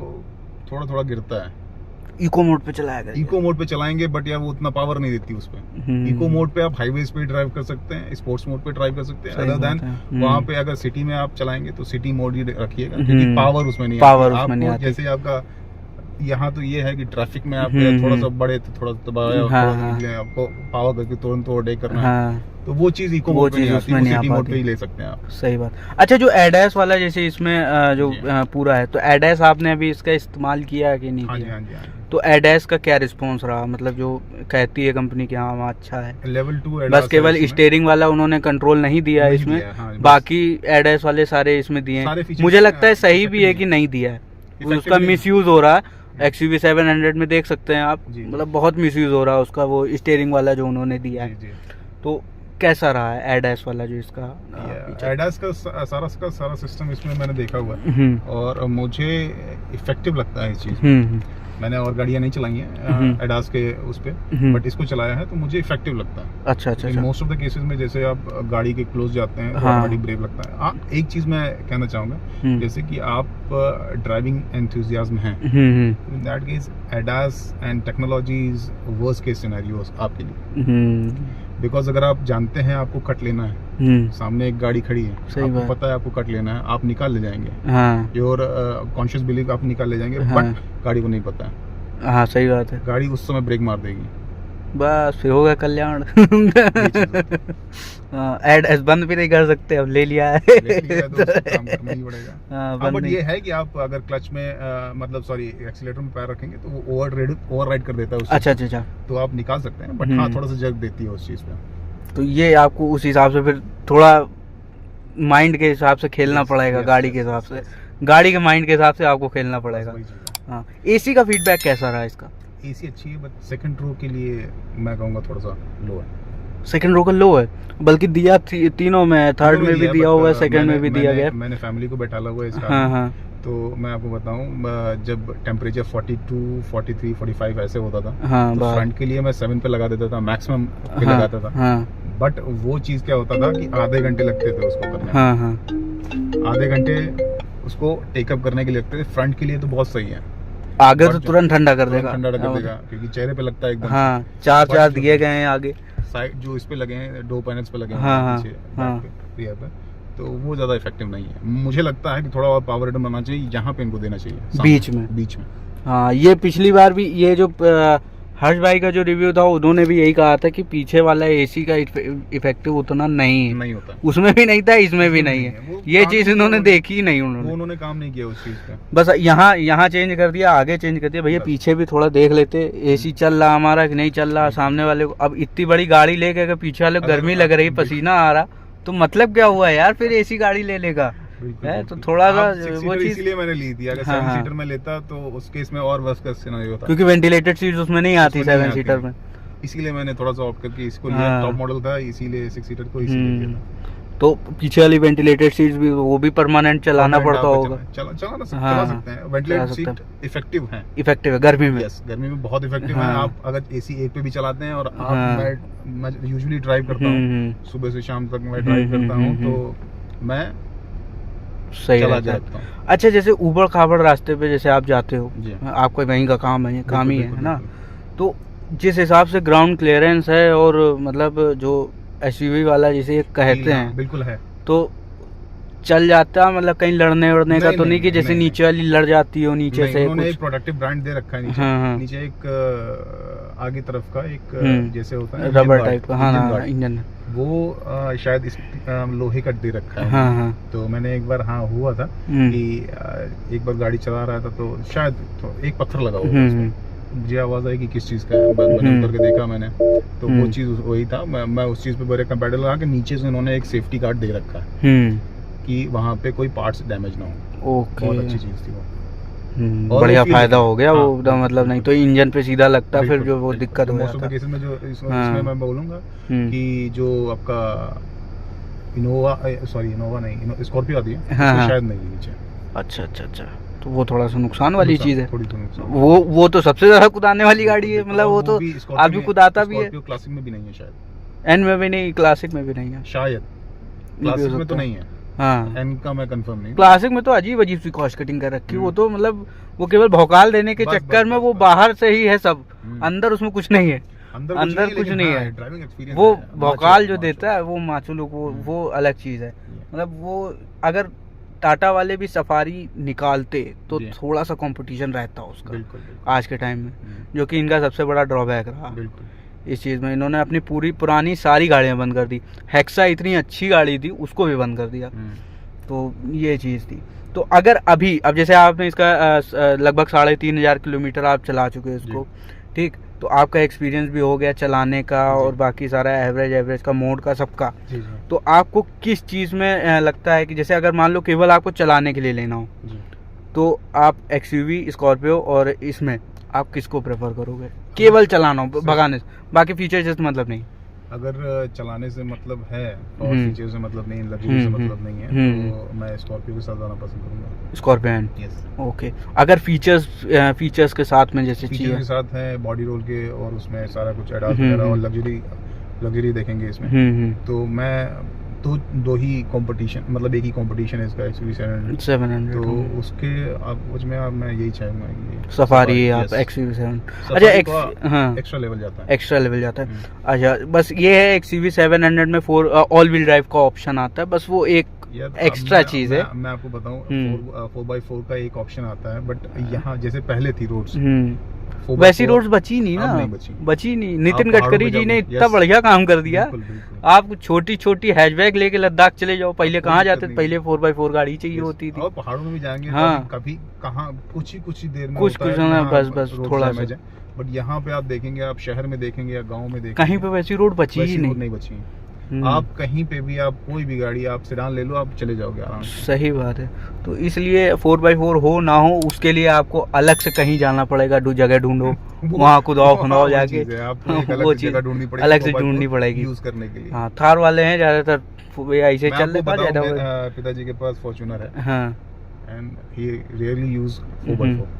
Speaker 2: थोड़ा थोड़ा गिरता है।
Speaker 1: इको मोड पे चलाएगा,
Speaker 2: इको मोड पे चलाएंगे, बट यार वो उतना पावर नहीं देती उसपे। इको मोड पे आप हाईवे पे ड्राइव कर सकते हैं, स्पोर्ट्स मोड पे ड्राइव कर सकते हैं, अदर देन वहाँ पे अगर सिटी में आप चलाएंगे तो सिटी मोड ही रखिएगा, क्योंकि पावर उसमें नहीं आती। जैसे आपका यहाँ तो ये है कि ट्रैफिक में आप थोड़ा सा बड़े तो थोड़ा दबाया, आपको पावर करके तुरंत ओवरटेक करना है, तो वो चीज इको मोड में नहीं आती, वो सिटी मोड पे ही ले सकते हैं आप।
Speaker 1: सही बात। अच्छा, जो एडएस वाला जैसे इसमें जो पूरा है, तो एडएस आपने अभी इसका इस्तेमाल किया है कि नहीं किया?
Speaker 2: हाँ।
Speaker 1: तो एडएस का क्या रिस्पॉन्स रहा, मतलब जो कहती है कंपनी की हाँ अच्छा है?
Speaker 2: लेवल 2
Speaker 1: बस केवल स्टीयरिंग वाला उन्होंने कंट्रोल नहीं दिया है इसमें, बाकी एडएस वाले सारे इसमें दिए हैं। मुझे लगता है सही भी है कि नहीं दिया है, उसका मिसयूज हो रहा है। XUV 700 में देख सकते हैं आप, मतलब बहुत मिसयूज हो रहा है उसका, वो स्टीयरिंग वाला जो उन्होंने दिया है। तो कैसा रहा है एडएस वाला जो इसका?
Speaker 2: एडएस का सारा सिस्टम इसमें मैंने देखा हुआ है और मुझे इफेक्टिव लगता है इस चीज। मैंने और गाड़ियां नहीं चलाई हैं एडास के उस पे, बट इसको चलाया है तो मुझे इफेक्टिव लगता है।
Speaker 1: अच्छा।
Speaker 2: मोस्ट ऑफ द केसेस में जैसे आप गाड़ी के क्लोज जाते हैं तो गाड़ी ब्रेक लगता है। एक चीज मैं कहना चाहूंगा, जैसे कि आप ड्राइविंग एंथुसियाज्म हैं, in that case ADAS and technology is worst case scenarios आपके लिए। बिकॉज अगर आप जानते हैं आपको कट लेना है, सामने एक गाड़ी खड़ी है, आपको पता है आपको कट लेना है, आप निकाल ले जाएंगे, योर कॉन्शियस बिलीव आप निकाल ले जाएंगे, बट गाड़ी को नहीं पता है।
Speaker 1: हाँ सही बात है,
Speaker 2: गाड़ी उस समय ब्रेक मार देगी,
Speaker 1: बस फिर होगा कल्याण। एडएस बंद भी नहीं कर सकते, अब ले लिया है
Speaker 2: तो काम करना ही पड़ेगा। बट ये है कि आप अगर क्लच में मतलब सॉरी एक्सीलेटर में पैर रखेंगे तो वो ओवरराइड कर देता है।
Speaker 1: अच्छा। तो
Speaker 2: आप निकाल सकते हैं, बट हाँ थोड़ा सा जर्क देती है उस चीज पे।
Speaker 1: तो ये आपको उस हिसाब से फिर थोड़ा माइंड के हिसाब से खेलना पड़ेगा, गाड़ी के हिसाब से, गाड़ी के माइंड के हिसाब से आपको खेलना पड़ेगा। हाँ, एसी का फीडबैक कैसा रहा इसका?
Speaker 2: एसी अच्छी है, बट सेकंड रो के लिए मैं कहूँगा थोड़ा सा लो है।
Speaker 1: सेकंड रो का लो है, बल्कि दिया तीनों में, थर्ड में भी दिया हुआ है, सेकंड में भी दिया गया।
Speaker 2: मैंने फैमिली को बैठाला हुआ है इसका।
Speaker 1: हाँ।
Speaker 2: तो मैं आपको बताऊं, जब टेम्परेचर 42, 43, 45 ऐसे होता था,
Speaker 1: हाँ,
Speaker 2: तो फ्रंट के लिए मैं 7 पे लगा देता था, मैक्सिमम पे लगाता था। बट वो चीज क्या होता था कि आधे घंटे लगते थे उसको करने। आधे घंटे उसको टेकअप करने के लिए लगते हैं, फ्रंट के लिए तो बहुत सही है।
Speaker 1: आगे तो तुरंत ठंडा कर देगा,
Speaker 2: ठंडा कर देगा क्योंकि चेहरे पे लगता है एकदम।
Speaker 1: हाँ, चार दिए गए हैं आगे,
Speaker 2: साइड जो इस पे लगे हैं, दो पैनल्स पे लगे हैं
Speaker 1: हाँ,
Speaker 2: पीछे
Speaker 1: हाँ,
Speaker 2: रियर पे, तो वो ज्यादा इफेक्टिव नहीं है। मुझे लगता है कि थोड़ा और पावर रिटर्न बनना चाहिए, यहाँ पे इनको देना चाहिए
Speaker 1: बीच में। हाँ, ये पिछली बार भी ये जो हर्ष भाई का जो रिव्यू था उन्होंने भी यही कहा था कि पीछे वाला एसी का इफेक्टिव उतना नहीं होता, उसमें भी नहीं था, इसमें भी नहीं है। ये चीज इन्होंने देखी ही नहीं, उन्होंने काम नहीं किया उस चीज का। बस यहाँ चेंज कर दिया, आगे चेंज कर दिया, भैया पीछे भी थोड़ा देख लेते एसी चल रहा हमारा कि नहीं चल रहा। सामने वाले को अब इतनी बड़ी गाड़ी लेके अगर पीछे वाले को गर्मी लग रही, पसीना आ रहा, तो मतलब क्या हुआ यार, फिर एसी गाड़ी ले लेगा है। तो थोड़ा सा वो चीज इसीलिए मैंने ली थी। अगर 7 सीटर में लेता तो उस केस में और वर्स्ट का सिनेरियो होता, क्योंकि वेंटिलेटेड सीट्स उसमें नहीं आती 7 सीटर में। इसीलिए मैंने थोड़ा सा ऑप्ट करके इसको लिया, टॉप मॉडल था इसीलिए 6 सीटर को इसीलिए लिया था। तो पीछे वाली वेंटिलेटेड सीट्स भी वो भी परमानेंट चलाना पड़ता होगा। चला सकते हैं। वेंटिलेटेड सीट इफेक्टिव है गर्मी में। यस, गर्मी में बहुत इफेक्टिव है। आप अगर एसी 1 पे भी चलाते हैं, और मैं यूजुअली ड्राइव करता हूँ, सुबह से शाम तक मैं ड्राइव करता हूँ, तो मैं सही चला जाता हूँ। अच्छा, जैसे ऊबड़ खाबड़ रास्ते पे जैसे आप जाते हो, आपका वहीं का काम ही है ना, तो जिस हिसाब से ग्राउंड क्लियरेंस है और मतलब जो एसयूवी वाला जिसे कहते हैं, बिल्कुल है, तो चल जाता, मतलब कहीं लड़ने वड़ने का तो नहीं कि जैसे नीचे वाली लड़ जाती हो नीचे से। उन्होंने एक प्रोटेक्टिव ब्रांड दे रखा है नीचे। नीचे एक आगे तरफ का एक जैसे होता है रबर टाइप का इंजन, वो शायद इस लोहे का दे रखा है। तो मैंने एक बार हुआ था कि एक बार गाड़ी चला रहा था, तो शायद एक पत्थर लगा हुआ उसमें, मुझे आवाज आई कि किस चीज का है, मैंने उतर के देखा मैंने, तो वो चीज वही था। मैं उस चीज पे बड़े कंपैरेटिव लगा के नीचे से उन्होंने एक सेफ्टी गार्ड दे रखा है कि वहाँ पे कोई पार्ट्स डैमेज ना हो। ओके, बहुत अच्छी चीज थी वो। बढ़िया फायदा हो गया वो, मतलब नहीं तो इंजन पे सीधा लगता, फिर जो वो दिक्कत हो जाता। केसेस में जो इसमें मैं बोलूंगा कि जो आपका इनोवा नहीं, स्कॉर्पियो आती है, शायद नहीं नीचे। अच्छा, तो वो थोड़ा सा नुकसान वाली चीज है। वो तो सबसे ज्यादा कुदाने वाली गाड़ी है, मतलब वो तो आदमी कुदाता भी है। क्लासिक में भी नहीं है शायद, एन में भी नहीं, क्लासिक में भी नहीं है शायद, क्लासिक में तो नहीं है। हाँ, एन का मैं कंफर्म नहीं। क्लासिक में तो अजीब से कॉस्ट कटिंग कर रखी, वो तो मतलब वो केवल भौकाल देने के चक्कर में वो बाहर से ही है सब, अंदर उसमें कुछ नहीं है, अंदर कुछ नहीं है। ड्राइविंग एक्सपीरियंस वो भौकाल जो देता है वो माचो लोग, वो अलग चीज है। मतलब वो अगर टाटा वाले भी सफारी निकालते तो थोड़ा सा कंपटीशन रहता उसका। बिल्कुल। आज के टाइम में, जो कि इनका सबसे बड़ा ड्रॉबैक रहा इस चीज़ में। इन्होंने अपनी पूरी पुरानी सारी गाड़ियां बंद कर दी। हेक्सा इतनी अच्छी गाड़ी थी, उसको भी बंद कर दिया। तो ये चीज़ थी। तो अगर अभी अब जैसे आपने इसका लगभग 3,500 किलोमीटर आप चला चुके हैं इसको, ठीक, तो आपका एक्सपीरियंस भी हो गया चलाने का और बाकी सारा एवरेज का, मोड का, सबका। तो आपको किस चीज़ में लगता है कि जैसे अगर मान लो केवल आपको चलाने के लिए लेना हो, तो आप एक्सयूवी, स्कॉर्पियो और इसमें आप किसको प्रेफर करोगे? केवल चलाना हो, भगाने से, बाकी फीचर्स से मतलब नहीं। अगर चलाने से मतलब है और फीचर से मतलब नहीं, लग्जरी से मतलब नहीं है, तो मैं स्कॉर्पियो के साथ जाना पसंद करूंगा। Scorpio, yes. ओके, अगर फीचर्स के साथ में जैसे फीचर के साथ है, बॉडी रोल के और उसमें सारा कुछ एडास वगैरह और लग्जरी देखेंगे इसमें, तो मैं दो ही कंपटीशन, मतलब एक ही कंपटीशन है इसका, एक्सयूवी 700, तो उसके उसमें मैं यही चाहूंगा कि सफारी आप एक्सयूवी 7। अच्छा, एक्स्ट्रा लेवल जाता है। अच्छा, बस ये है एक्सयूवी 700 में 4 ऑल व्हील ड्राइव का ऑप्शन आता है, बस वो एक एक्स्ट्रा चीज है। मैं आपको बताऊं, 4x4 का एक ऑप्शन आता है, बट यहाँ जैसे पहले थी रोड्स, वैसी रोड्स बची नहीं ना, बची नहीं। नितिन गडकरी जी ने इतना बढ़िया काम कर दिया। आप छोटी हैचबैक लेके लद्दाख चले जाओ, पहले कहाँ जाते थे, पहले 4x4 गाड़ी चाहिए होती थी। और पहाड़ों में भी जाएंगे, हाँ, कभी कहाँ कुछ ही देर में कुछ बस थोड़ा सा। बट यहाँ पे आप देखेंगे, आप शहर में देखेंगे या गाँव में देखेंगे, कहीं पे वैसी रोड बची ही नहीं बची। आप कहीं पे भी, आप कोई भी गाड़ी, आप सेडान ले लो, आप चले जाओगे आराम से। सही बात है। तो इसलिए 4x4 हो ना हो, उसके लिए आपको अलग से कहीं जाना पड़ेगा, जगह ढूंढो, वहाँ खुदाओ जाके वो चीज अलग से ढूंढनी पड़ेगी यूज करने के लिए। हाँ, थार वाले हैं ज्यादातर ऐसे चल रहे। पिताजी के पास फॉर्च्यूनर है, हाँ, and he rarely use 4x4।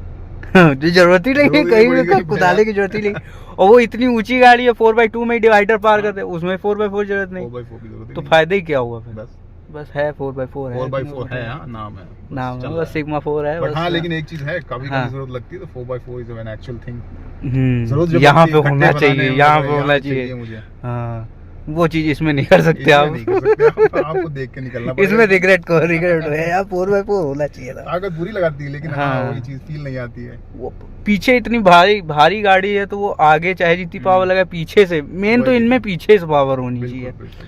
Speaker 1: जरूरत ही नहीं है कहीं भी कुदाले की जरूरत ही नहीं। और वो इतनी ऊंची गाड़ी है, 4x2 में डिवाइडर पार करते, उसमें 4x4 जरूरत नहीं, तो फायदा ही क्या हुआ फिर? बस बस है 4x4 है,
Speaker 2: 4x4 है, हाँ नाम है,
Speaker 1: नाम
Speaker 2: चल
Speaker 1: है
Speaker 2: रहा
Speaker 1: बस सिग्मा 4 है
Speaker 2: बट
Speaker 1: बस।
Speaker 2: हाँ लेकिन एक चीज है, कभी
Speaker 1: हाँ।
Speaker 2: कभी जरूरत लगती है तो 4x4 is an actual thing. जरूरत जब
Speaker 1: यहाँ
Speaker 2: लगती
Speaker 1: पे
Speaker 2: है,
Speaker 1: होना
Speaker 2: खड्डे
Speaker 1: चाहिए,
Speaker 2: बनाने
Speaker 1: यहाँ
Speaker 2: में,
Speaker 1: पे होना चाहिए।
Speaker 2: मुझे
Speaker 1: हाँ वो चीज इसमें नहीं कर सकते
Speaker 2: इसमें
Speaker 1: आप।
Speaker 2: नहीं कर सकते आप, आपको देख के निकलना पड़ेगा।
Speaker 1: इसमें रिग्रेट है यार, 4x4 होना चाहिए था।
Speaker 2: ताकत बुरी लगाती है लेकिन हाँ
Speaker 1: हाँ।
Speaker 2: वही चीज फील नहीं आती है।
Speaker 1: वो पीछे इतनी भारी भारी गाड़ी है तो वो आगे चाहे जितनी पावर लगे, पीछे से मेन तो
Speaker 2: वही
Speaker 1: इनमें पीछे से पावर होनी
Speaker 2: बिल्कुल
Speaker 1: चाहिए।
Speaker 2: बिल्कुल।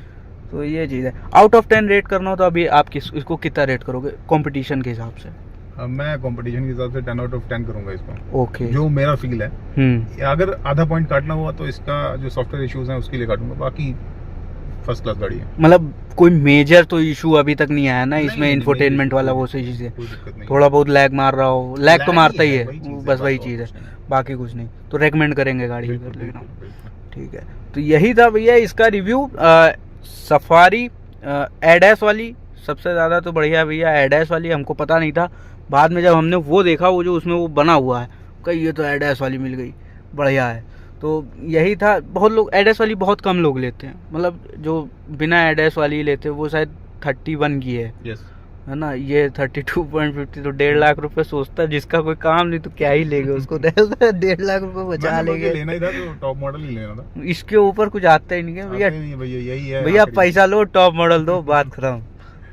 Speaker 1: तो ये चीज है। आउट ऑफ 10 रेट करना हो तो अभी आप इसको कितना रेट करोगे कंपटीशन के हिसाब से?
Speaker 2: मैं कंपटीशन के हिसाब से 10 आउट ऑफ 10 करूंगा इसको।
Speaker 1: ओके।
Speaker 2: जो मेरा फील है, अगर आधा पॉइंट काटना हुआ तो इसका जो सॉफ्टवेयर इश्यूज हैं उसके लिए काटूंगा, बाकी फर्स्ट क्लास गाड़ी है।
Speaker 1: मतलब कोई मेजर तो इशू अभी तक नहीं आया ना इसमें?
Speaker 2: नहीं,
Speaker 1: इंफोटेनमेंट
Speaker 2: नहीं,
Speaker 1: वाला
Speaker 2: कोई
Speaker 1: वो सही चीज है,
Speaker 2: कोई दिक्कत नहीं।
Speaker 1: थोड़ा बहुत लैग मार रहा हो, लैग तो
Speaker 2: Lag
Speaker 1: मारता
Speaker 2: ही
Speaker 1: ही
Speaker 2: है,
Speaker 1: है,
Speaker 2: वही चीज़ है,
Speaker 1: बस वही
Speaker 2: बाकी
Speaker 1: चीज
Speaker 2: और
Speaker 1: है,
Speaker 2: कुछ नहीं।
Speaker 1: बाकी कुछ नहीं। तो रेकमेंड करेंगे गाड़ी
Speaker 2: बिल्कुल,
Speaker 1: कर लेना।
Speaker 2: बिल्कुल, बिल्कुल।
Speaker 1: ठीक है, तो यही था भैया इसका रिव्यू। सफारी एडैस वाली सबसे ज़्यादा तो बढ़िया भैया एडैस वाली, हमको पता नहीं था, बाद में जब हमने वो देखा वो जो उसमें वो बना हुआ है, कहीं ये तो एडैस वाली मिल गई, बढ़िया है। तो यही था। बहुत लोग एडैस वाली बहुत कम लोग लेते हैं, मतलब जो बिना एडैस वाली लेते हैं वो शायद 31 की है, है ना, ये 32.50, तो 1.5 लाख रुपए सोचता जिसका कोई काम नहीं तो क्या ही लेंगे उसको। 1.5 लाख रुपए बचा लेंगे।
Speaker 2: लेना ही था तो टॉप मॉडल ही लेना था,
Speaker 1: इसके ऊपर कुछ आता ही नहीं है भैया।
Speaker 2: भैया यही है
Speaker 1: भैया
Speaker 2: आखिरी।
Speaker 1: पैसा लो, टॉप मॉडल दो, बात खत्म।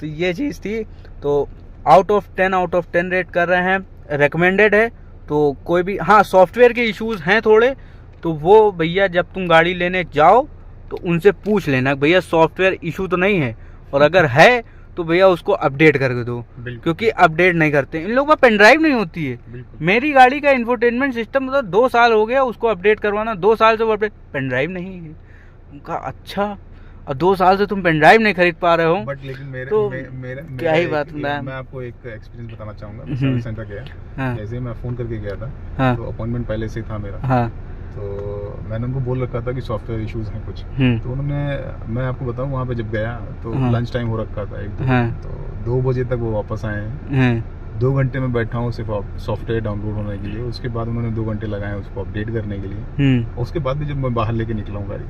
Speaker 1: तो ये चीज़ थी। तो आउट ऑफ 10 रेट कर रहे हैं, रेकमेंडेड है। तो कोई भी, हाँ सॉफ्टवेयर के इश्यूज हैं थोड़े, तो वो भैया जब तुम गाड़ी लेने जाओ तो उनसे पूछ लेना भैया सॉफ्टवेयर इशू तो नहीं है, और अगर है तो भैया उसको अपडेट करके दो, क्योंकि अपडेट नहीं करते इन लोगों में, पेन ड्राइव नहीं होती है। मेरी गाड़ी का इंफोटेनमेंट सिस्टम मतलब 2 साल हो गया उसको अपडेट करवाना, 2 साल से वो अपडेट, पेन ड्राइव नहीं है। उनका अच्छा, और 2 साल से तुम पेन ड्राइव नहीं खरीद पा रहे हो,
Speaker 2: बट लेकिन मेरे
Speaker 1: तो
Speaker 2: मेरे
Speaker 1: क्या ही बात है।
Speaker 2: मैं आपको एक एक्सपीरियंस बताना चाहूंगा। मैं सर्विस सेंटर गया,
Speaker 1: हाँ।
Speaker 2: जैसे मैं फोन करके गया था,
Speaker 1: हाँ।
Speaker 2: तो अपॉइंटमेंट पहले से था मेरा,
Speaker 1: हाँ।
Speaker 2: तो मैंने उनको बोल रखा था कि सॉफ्टवेयर इश्यूज हैं कुछ, तो उन्होंने, मैं आपको बताऊं वहाँ पे जब गया तो
Speaker 1: हाँ।
Speaker 2: लंच टाइम हो रखा था एक,
Speaker 1: हाँ।
Speaker 2: तो 2 बजे तक वो वापस आए हैं। 2 घंटे में बैठा हूँ सिर्फ सॉफ्टवेयर डाउनलोड होने के लिए, उसके बाद उन्होंने 2 घंटे लगाए उसको अपडेट करने के लिए। उसके बाद भी जब मैं बाहर लेके निकला हूँ गाड़ी,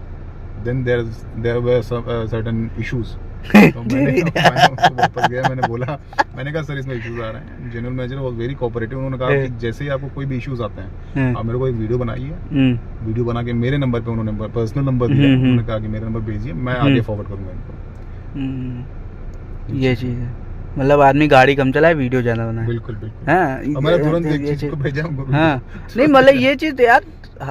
Speaker 2: then there were certain issues, तो मैंने उसको वापस गया, मैंने कहा सर इसमें इश्यूज आ रहे हैं। General manager was very cooperative, उन्होंने कहा कि जैसे ही आपको कोई भी इश्यूज आते हैं आप मेरे को एक वीडियो बनाइए, वीडियो बना के मेरे नंबर पे, उन्होंने पर्सनल नंबर दिया, उन्होंने कहा कि मेरे नंबर भेजिए, मैं आगे फॉरवर्ड करूंगा इनको।
Speaker 1: ये चीज है, मतलब आदमी गाड़ी कम चलाए, वीडियो ज्यादा बनाए।
Speaker 2: बिल्कुल बिल्कुल।
Speaker 1: हाँ,
Speaker 2: मैंने तुरंत एक चीज को भेजा उनको।
Speaker 1: हाँ नहीं मतलब ये चीज यार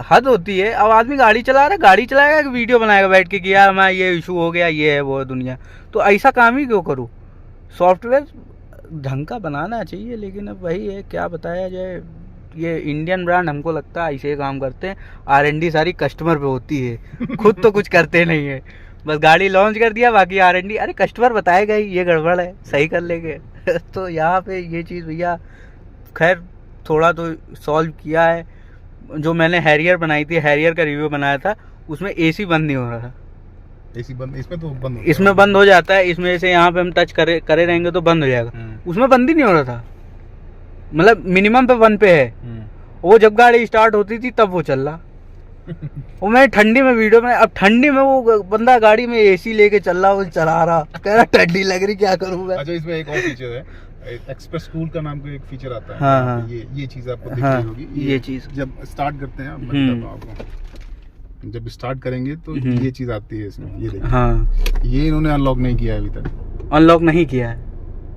Speaker 1: हद होती है। अब आदमी गाड़ी चला रहा है, गाड़ी चलाएगा कि वीडियो बनाएगा बैठ के कि यार मैं ये इशू हो गया, ये है वो है दुनिया, तो ऐसा काम ही क्यों करूँ? सॉफ्टवेयर ढंग का बनाना चाहिए, लेकिन अब वही है, क्या बताया जाए, ये इंडियन ब्रांड हमको लगता है ऐसे काम करते हैं। R&D सारी कस्टमर पे होती है, खुद तो कुछ करते नहीं है, बस गाड़ी लॉन्च कर दिया, बाकी R&D, अरे कस्टमर बताएगा ही ये गड़बड़ है, सही कर लेंगे। तो यहाँ पे ये चीज़ भैया खैर थोड़ा तो सॉल्व किया है। जो मैंने हैरियर बनाई थी, हैरियर का रिव्यू बनाया था, उसमें AC बंद नहीं हो रहा था।
Speaker 2: AC बंद, इसमें तो बंद,
Speaker 1: इसमें बंद हो जाता है, इसमें से यहाँ पे हम टच करे रहेंगे तो बंद हो जाएगा, उसमें बंद ही नहीं हो रहा था, मतलब मिनिमम पे 1 पे है। वो जब गाड़ी स्टार्ट होती थी तब वो चल रहा। वो मैं ठंडी में वीडियो में, अब ठंडी में वो बंदा गाड़ी में AC लेके चल रहा, वो चला रहा, कह रहा ठंडी लग रही, क्या करूँ मैं।
Speaker 2: अच्छा इसमें एक और फीचर है, एक्सप्रेस टूल का नाम का एक फीचर आता है।
Speaker 1: हाँ, हाँ।
Speaker 2: ये चीज आपको दिख
Speaker 1: हाँ,
Speaker 2: रही होगी,
Speaker 1: ये चीज
Speaker 2: जब स्टार्ट करते हैं, मैं बताता हूं आपको, जब स्टार्ट करेंगे तो ये चीज आती है इसमें, ये देखिए।
Speaker 1: हाँ,
Speaker 2: ये इन्होंने अनलॉक नहीं किया है अभी तक।
Speaker 1: अनलॉक नहीं किया है,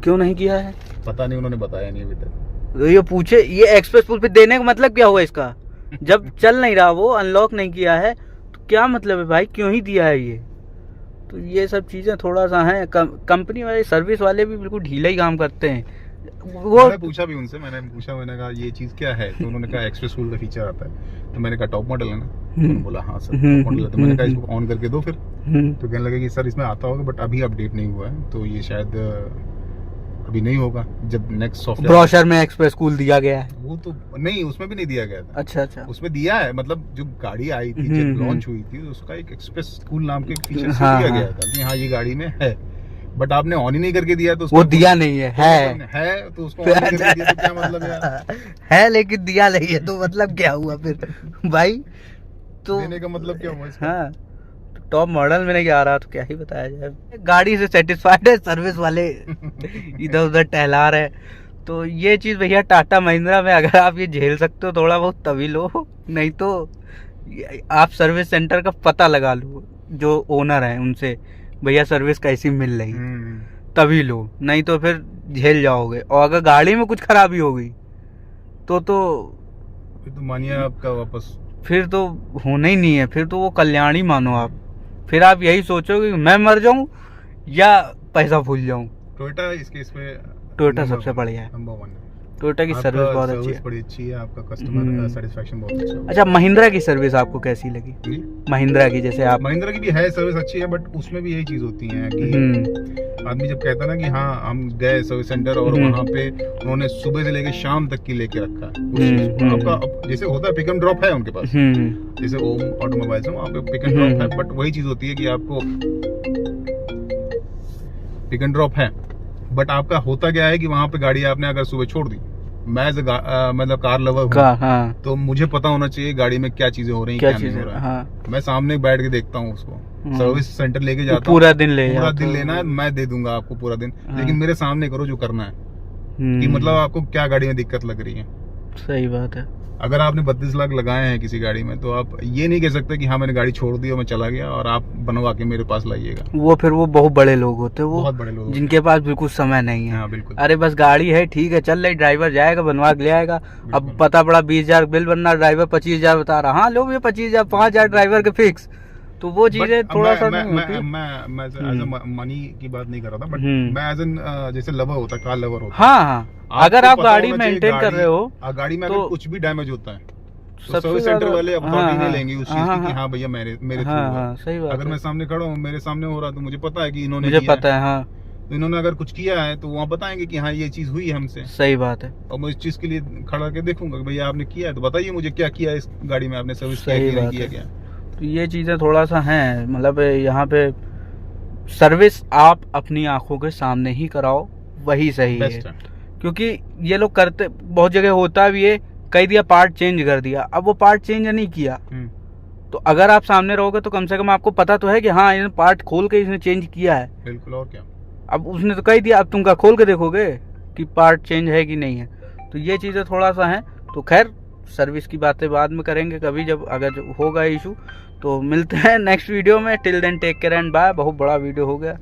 Speaker 1: क्यों नहीं किया है
Speaker 2: पता नहीं, उन्होंने बताया नहीं अभी तक।
Speaker 1: तो ये पूछे, ये एक्सप्रेस पुल पे देने का मतलब क्या हुआ इसका? जब चल नहीं रहा, वो अनलॉक नहीं किया है, तो क्या मतलब है भाई, क्यों ही दिया है ये? तो ये सब चीजें थोड़ा सा हैं। कंपनी वाले, सर्विस वाले भी बिल्कुल ढीला ही काम करते हैं। वो
Speaker 2: मैंने पूछा भी उनसे, मैंने कहा ये चीज क्या है, तो उन्होंने कहा एक्सप्रेस टूल का फीचर आता है। तो मैंने कहा टॉप मॉडल है ना, तो उन्होंने बोला हाँ सर टॉप मॉडल है। तो मैंने कहा इसको ऑन करके दो फिर, तो कहने लगे कि सर इसमें आता होगा बट अभी अपडेट नहीं हुआ है, तो ये शायद अभी नहीं होगा, जब नेक्स्ट सॉफ्टवेयर
Speaker 1: ब्रोशर में एक्सप्रेस कूल दिया गया है।
Speaker 2: वो तो नहीं, उसमें भी नहीं दिया गया था।
Speaker 1: अच्छा
Speaker 2: उसमें दिया है, मतलब जो गाड़ी आई थी जब लॉन्च हुई थी, उसका एक एक्सप्रेस कूल नाम के फीचर
Speaker 1: हाँ,
Speaker 2: दिया गया था कि हाँ ये गाड़ी में है, बट आपने ऑन ही नहीं करके दिया, तो
Speaker 1: वो दिया नहीं है,
Speaker 2: तो उसको ऑन करके दिया, तो क्या मतलब यार?
Speaker 1: है लेकिन दिया नहीं है, तो मतलब क्या हुआ फिर भाई? तो
Speaker 2: देने का मतलब क्या हुआ इसका?
Speaker 1: हाँ, तो टॉप मॉडल में नहीं आ रहा तो क्या ही बताया जाए। गाड़ी से सेटिस्फाइड है, सर्विस वाले इधर उधर टहला रहे। तो ये चीज़ भैया टाटा महिंद्रा में अगर आप ये झेल सकते हो थोड़ा बहुत तभी लो, नहीं तो आप सर्विस सेंटर का पता लगा लो, जो ओनर है उनसे, भैया सर्विस कैसी मिल रही है, तभी लो, नहीं तो फिर झेल जाओगे। और अगर गाड़ी में कुछ खराबी हो गई तो
Speaker 2: मानिए आपका वापस,
Speaker 1: फिर तो होना ही नहीं है, फिर तो वो कल्याणी मानो आप। फिर आप यही सोचोगे कि मैं मर जाऊं या पैसा भूल जाऊं।
Speaker 2: टोयोटा इसके इसमें
Speaker 1: टोयोटा सबसे बढ़िया है,
Speaker 2: नंबर 1 है।
Speaker 1: टोयोटा की सर्विस बहुत अच्छी है,
Speaker 2: बड़ी अच्छी है, आपका कस्टमर सेटिस्फेक्शन बहुत अच्छा है।
Speaker 1: अच्छा, महिंद्रा की सर्विस आपको कैसी लगी? महिंद्रा की, जैसे आप
Speaker 2: महिंद्रा की भी है सर्विस अच्छी है, बट उसमें भी यही चीज होती है कि आदमी जब कहता है ना कि हाँ हम गए सर्विस सेंटर और वहाँ पे उन्होंने सुबह से लेकर शाम तक की लेके रखा है। आपका जैसे होता है पिक एंड ड्रॉप है उनके पास, जैसे ओम ऑटोमोबाइल्स में वहाँ पे पिक एंड ड्रॉप है, बट वही चीज होती है कि आपको पिक एंड ड्रॉप है, बट आपका होता क्या है कि वहाँ पे गाड़ी आपने अगर सुबह छोड़ दी, मैं मतलब कार लवर हूँ, हाँ। तो मुझे पता होना चाहिए गाड़ी में क्या चीजें हो रही हैं, क्या नहीं हो रहा है। हाँ। मैं सामने बैठ के देखता हूँ उसको, सर्विस सेंटर लेके जाता हूँ, पूरा दिन लेना है, मैं दे दूंगा आपको पूरा दिन, लेकिन मेरे सामने करो जो करना है, कि मतलब आपको क्या गाड़ी में दिक्कत लग रही है।
Speaker 1: सही बात है।
Speaker 2: अगर आपने 32 लाख लगाए हैं किसी गाड़ी में, तो आप ये नहीं कह सकते कि हाँ मैंने गाड़ी छोड़ दी और मैं चला गया और आप बनवा के मेरे पास लाइएगा।
Speaker 1: वो फिर वो बहुत बड़े लोग होते हैं, वो
Speaker 2: बहुत बड़े लोग
Speaker 1: जिनके पास बिल्कुल समय नहीं है।
Speaker 2: हाँ, बिल्कुल।
Speaker 1: अरे बस गाड़ी है, ठीक है, चल रही, ड्राइवर जाएगा बनवा के ले आएगा। अब पता पड़ा 20,000 बिल बनना, ड्राइवर 25,000 बता रहा, हाँ लो ये 25,000, 5,000 ड्राइवर के फिक्स। तो वो चीजें थोड़ा सा
Speaker 2: मैं एज मनी की बात नहीं कर रहा था, बट मैं एज एन जैसे लवर होता है, कार लवर होता है।
Speaker 1: हाँ, अगर आप गाड़ी मेंटेन कर रहे हो,
Speaker 2: गाड़ी में अगर कुछ भी डैमेज होता है तो सर्विस सेंटर वाले अथॉरिटी नहीं लेंगे उस चीज की कि हाँ भैया मेरे थ्रू हुआ।
Speaker 1: सही बात।
Speaker 2: अगर मैं सामने खड़ा हूँ, मेरे सामने हो रहा, तो मुझे पता है कि इन्होंने
Speaker 1: मुझे पता है, हाँ,
Speaker 2: तो इन्होंने अगर कुछ किया है तो वहाँ बताएंगे कि हाँ ये चीज हुई है हमसे।
Speaker 1: सही बात है।
Speaker 2: और मैं इस चीज के लिए खड़ा करके देखूंगा कि भैया आपने किया है तो बताइए मुझे क्या किया इस गाड़ी में, आपने सर्विस किया क्या।
Speaker 1: तो ये चीजें थोड़ा सा हैं, मतलब यहाँ पे सर्विस आप अपनी आंखों के सामने ही कराओ, वही सही है। क्योंकि ये लोग करते, बहुत जगह होता भी है, कह दिया पार्ट चेंज कर दिया, अब वो पार्ट चेंज नहीं किया, तो अगर आप सामने रहोगे तो कम से कम आपको पता तो है कि हाँ इसने पार्ट खोल के इसने चेंज किया है।
Speaker 2: बिल्कुल, और क्या।
Speaker 1: अब उसने तो कह दिया, अब तुम क्या खोल के देखोगे कि पार्ट चेंज है कि नहीं है। तो ये चीज़ें थोड़ा सा हैं। तो खैर सर्विस की बातें बाद में करेंगे कभी, जब अगर होगा इशू। तो मिलते हैं नेक्स्ट वीडियो में। Till then take care and bye. बहुत बड़ा वीडियो हो गया।